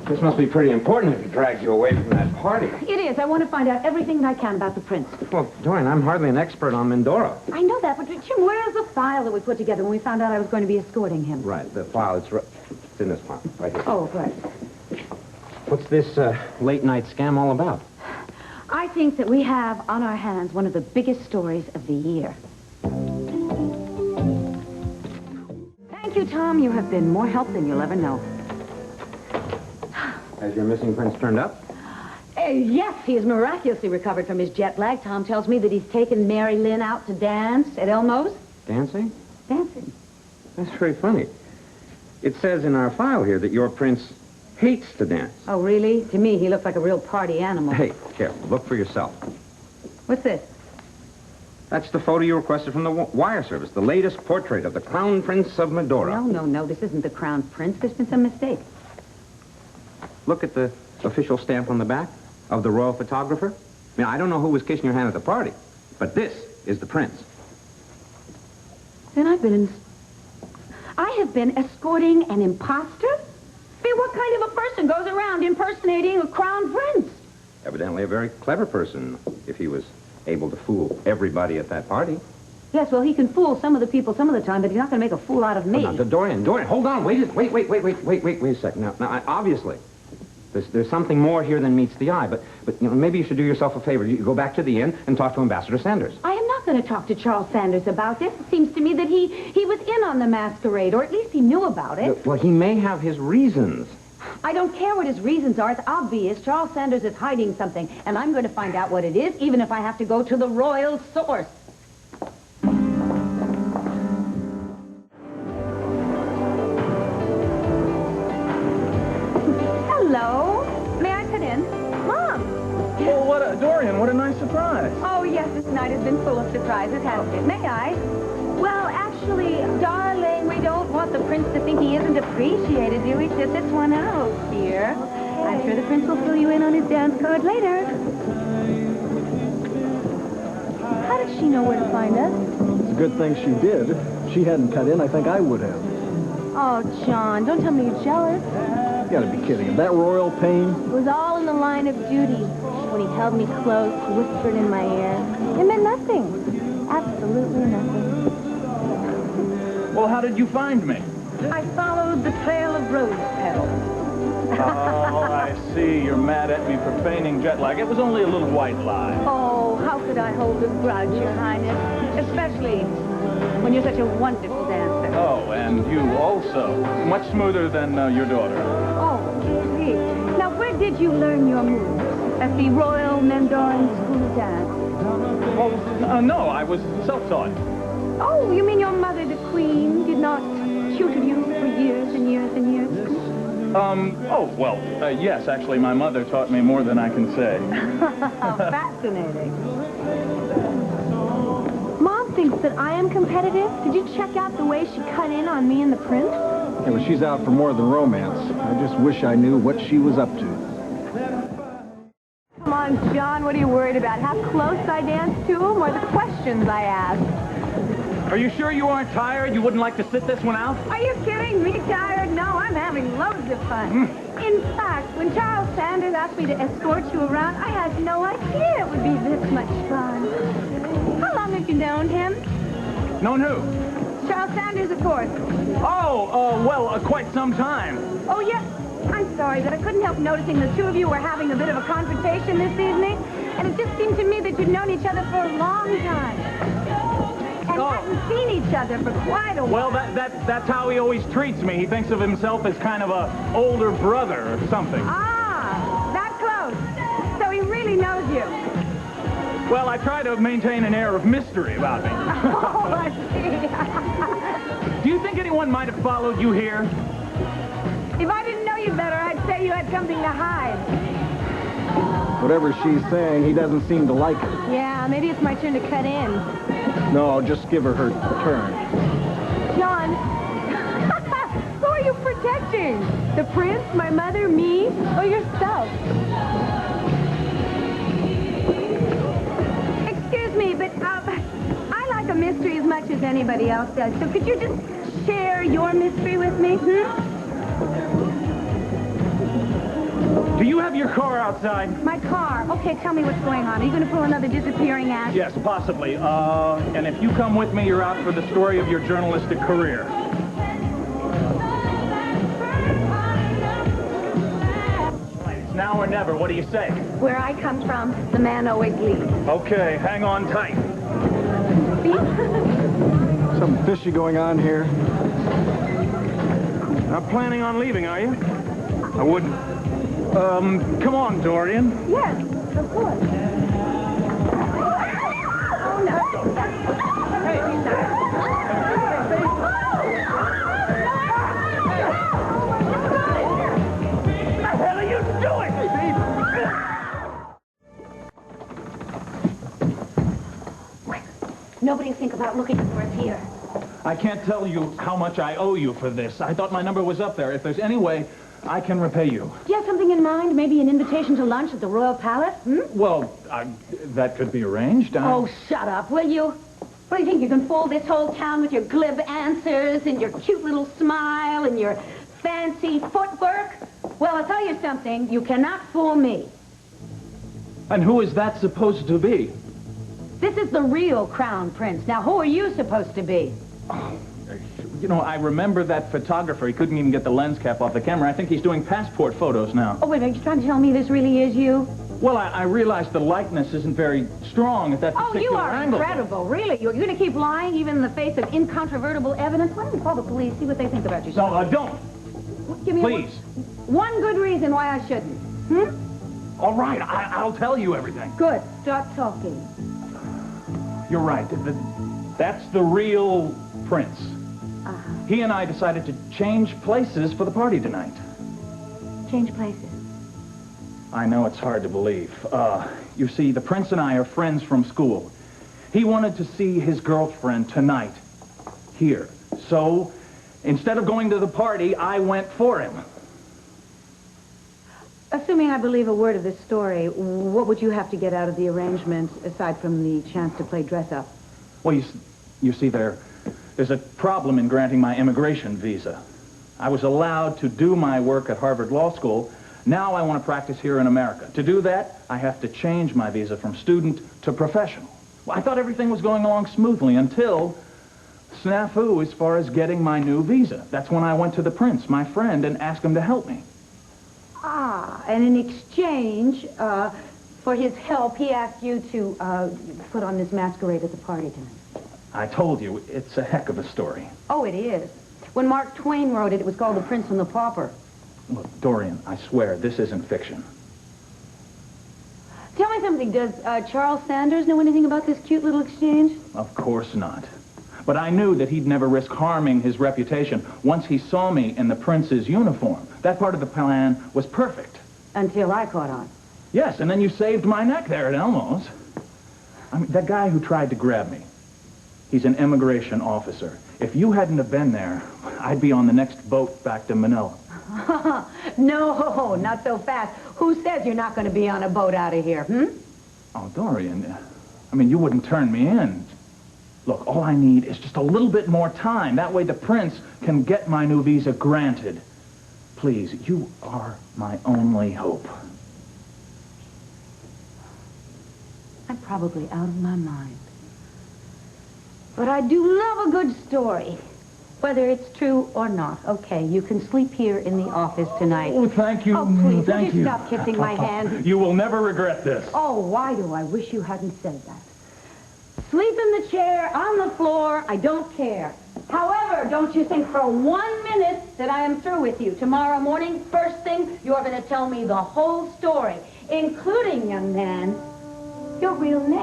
This must be pretty important if he dragged you away from that party. It is. I want to find out everything I can about the prince. Well, Dorian, I'm hardly an expert on Mendorra. I know that, but Jim, where's the file that we put together when we found out I was going to be escorting him? Right, the file, it's in this file, right here. Oh, right. What's this late-night scam all about? I think that we have on our hands one of the biggest stories of the year. Thank you, Tom. You have been more help than you'll ever know. Has your missing prince turned up? Yes, he has miraculously recovered from his jet lag. Tom tells me that he's taken Mary Lynn out to dance at Elmo's. Dancing? Dancing. That's very funny. It says in our file here that your prince hates to dance. Oh, really? To me, he looks like a real party animal. Hey, careful. Look for yourself. What's this? That's the photo you requested from the wire service, the latest portrait of the Crown Prince of Mendorra. No. This isn't the Crown Prince. There's been some mistake. Look at the official stamp on the back of the royal photographer. I mean, I don't know who was kissing your hand at the party, but this is the prince. Then I have been escorting an imposter? I mean, what kind of a person goes around impersonating a crown prince? Evidently a very clever person, if he was able to fool everybody at that party. Yes, well, he can fool some of the people some of the time, but he's not going to make a fool out of me. Oh, now, Dorian, hold on. Wait a second. Now, obviously, there's something more here than meets the eye, but you know, maybe you should do yourself a favor. You go back to the inn and talk to Ambassador Sanders. I am not going to talk to Charles Sanders about this. It seems to me that he was in on the masquerade, or at least he knew about it. Well, he may have his reasons. I don't care what his reasons are. It's obvious Charles Sanders is hiding something, and I'm going to find out what it is, even if I have to go to the royal source. Hello. May I come in? Mom. Well, Dorian, what a nice surprise. Oh, yes, this night has been full of surprises, hasn't it? May I? Well, actually, darling, we don't want the prince to think he isn't appreciated, do we? Sit this one out, dear. Okay. I'm sure the prince will fill you in on his dance card later. How did she know where to find us? It's a good thing she did. If she hadn't cut in, I think I would have. Oh, John, don't tell me you're jealous. You gotta be kidding. That royal pain? It was all in the line of duty. When he held me close, whispered in my ear. It meant nothing. Absolutely nothing. Well, how did you find me? I followed the trail of rose petals. Oh, I see. You're mad at me for feigning jet lag. It was only a little white lie. Oh, how could I hold a grudge, Your Highness? Especially when you're such a wonderful dancer. Oh, and you also. Much smoother than your daughter. Oh, gee. Now, where did you learn your moves? At the Royal Mendorran School of Dance? Well, no, I was self-taught. Oh, you mean your mother, the Queen, did not tutor you for years and years and years? Yes, actually, my mother taught me more than I can say. Fascinating. Mom thinks that I am competitive. Did you check out the way she cut in on me and the prince? Yeah, well, she's out for more than romance. I just wish I knew what she was up to. Come on, John, what are you worried about? How close I danced to him or the questions I asked? Are you sure you aren't tired? You wouldn't like to sit this one out? Are you kidding me, tired? No, I'm having loads of fun. In fact, when Charles Sanders asked me to escort you around, I had no idea it would be this much fun. How long have you known him? Known who? Charles Sanders, of course. Quite some time. Oh, yes. I'm sorry, but I couldn't help noticing the two of you were having a bit of a confrontation this evening, and it just seemed to me that you'd known each other for a long time. And hadn't seen each other for quite a while. Well, that's how he always treats me. He thinks of himself as kind of a older brother or something. Ah, that close. So he really knows you. Well, I try to maintain an air of mystery about me. Oh, I see. Do you think anyone might have followed you here? If I didn't know you better, I'd say you had something to hide. Whatever she's saying, he doesn't seem to like it. Yeah, maybe it's my turn to cut in. No, just give her turn. John, who are you protecting? The prince, my mother, me, or yourself? Excuse me, but I like a mystery as much as anybody else does. So could you just share your mystery with me? Do you have your car outside? My car. Okay, tell me what's going on. Are you going to pull another disappearing act? Yes, possibly. And if you come with me, you're out for the story of your journalistic career. It's now or never. What do you say? Where I come from, the man always leads. Okay, hang on tight. Something fishy going on here. Not planning on leaving, are you? I wouldn't. Come on, Dorian. Yes, of course. Oh, no. What the hell are you doing? Nobody think about looking for us here. I can't tell you how much I owe you for this. I thought my number was up there. If there's any way I can repay you. Do you have something in mind? Maybe an invitation to lunch at the Royal Palace? Well, that could be arranged. Oh, shut up, will you? What do you think? You can fool this whole town with your glib answers and your cute little smile and your fancy footwork? Well, I'll tell you something. You cannot fool me. And who is that supposed to be? This is the real Crown Prince. Now, who are you supposed to be? You know, I remember that photographer. He couldn't even get the lens cap off the camera. I think he's doing passport photos now. Oh, wait, are you trying to tell me this really is you? Well, I realize the likeness isn't very strong at that particular Oh, you are angle. incredible, really. You're going to keep lying even in the face of incontrovertible evidence? Why don't we call the police, see what they think about you? No, don't. Give me Please. one good reason why I shouldn't. All right, I'll tell you everything. Good. Start talking. You're right. That's the real Prince. He and I decided to change places for the party tonight. Change places. I know it's hard to believe. You see, the Prince and I are friends from school. He wanted to see his girlfriend tonight, here. So, instead of going to the party, I went for him. Assuming I believe a word of this story, what would you have to get out of the arrangement, aside from the chance to play dress-up? Well, you see, there's a problem in granting my immigration visa. I was allowed to do my work at Harvard Law School. Now I want to practice here in America. To do that, I have to change my visa from student to professional. Well, I thought everything was going along smoothly until snafu as far as getting my new visa. That's when I went to the Prince, my friend, and asked him to help me. And in exchange for his help, he asked you to put on this masquerade at the party tonight. I told you, it's a heck of a story. Oh, it is. When Mark Twain wrote it, it was called The Prince and the Pauper. Look, Dorian, I swear, this isn't fiction. Tell me something. Does Charles Sanders know anything about this cute little exchange? Of course not. But I knew that he'd never risk harming his reputation once he saw me in the Prince's uniform. That part of the plan was perfect. Until I caught on. Yes, and then you saved my neck there at Elmo's. I mean, that guy who tried to grab me, he's an immigration officer. If you hadn't have been there, I'd be on the next boat back to Manila. No, not so fast. Who says you're not going to be on a boat out of here, Oh, Dorian, I mean, you wouldn't turn me in. Look, all I need is just a little bit more time. That way the Prince can get my new visa granted. Please, you are my only hope. I'm probably out of my mind. But I do love a good story. Whether it's true or not. Okay, you can sleep here in the office tonight. Oh, thank you. Oh, please, thank will you stop kissing my hand? You will never regret this. Oh, why do I wish you hadn't said that? Sleep in the chair, on the floor, I don't care. However, don't you think for 1 minute that I am through with you. Tomorrow morning, first thing, you're going to tell me the whole story, including, young man, your real name.